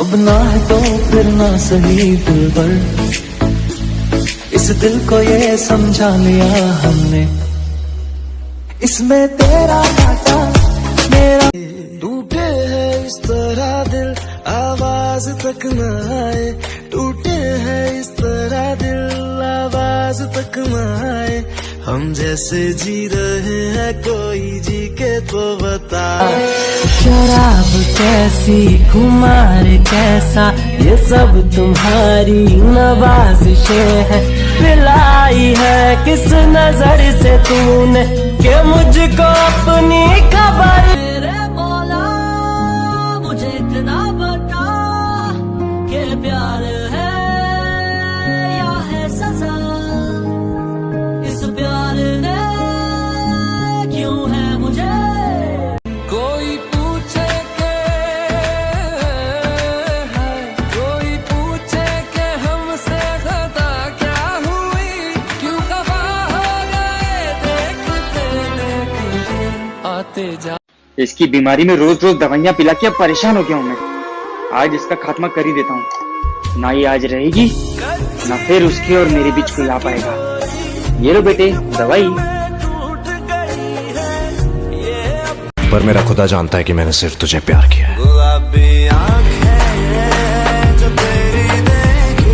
अब ना है तो फिर ना सही दिल पर, इस दिल को ये समझा लिया हमने, इसमें तेरा काटा मेरा। टूटे है इस तरह दिल आवाज तक न आए, टूटे है इस तरह दिल आवाज तक न आए, हम जैसे जी रहे हैं कोई जी के तो बता। शराब कैसी खुमार कैसा ये सब तुम्हारी नवाज़िशें हैं, पिलाई है किस नजर से तूने कि मुझको अपनी खबर। मेरे मौला मुझे इतना बता कि प्यार है या है सजा, इस प्यार ने क्यों है मुझे। कोई पूछे के है, कोई पूछे के हमसे खता क्या हुई, क्यों खफा हो गए देखते देखते आते जा। इसकी बीमारी में रोज रोज दवाइयाँ पिला के अब परेशान हो गया हूँ मैं। आज इसका खात्मा कर ही देता हूँ, ना ये आज रहेगी ना फिर उसके और मेरे बीच कोई आ पाएगा। ये लो बेटे दवाई। पर मेरा खुदा जानता है कि मैंने सिर्फ तुझे प्यार किया है। गुलाबी आंखें जो तेरी देखी,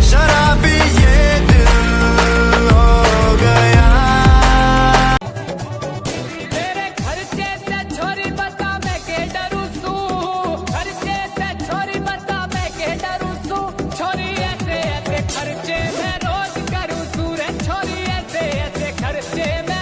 शराबी ये दिल हो गया। तेरे खर्चे से छोरी बता मैं के डरू सू, खर्चे से छोरी बता मैं के डरू सू, छोरी ऐसे ऐसे खर्चे मैं रोज करूँ सू रे, छोरी ऐसे ऐसे खर्चे मैं।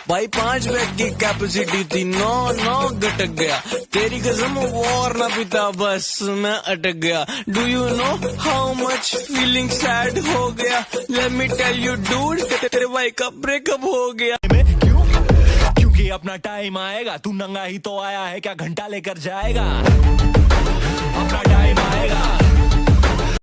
भाई 5 बैग की कैपेसिटी थी, 9 गटक गया, तेरी कसम और ना पिता बस मैं अटक गया। Do you know how much feeling sad हो गया, let me tell you dude तेरे भाई का ब्रेकअप हो गया। क्यों? क्योंकि अपना टाइम आएगा, तू नंगा ही तो आया है क्या घंटा लेकर जाएगा, अपना टाइम आएगा।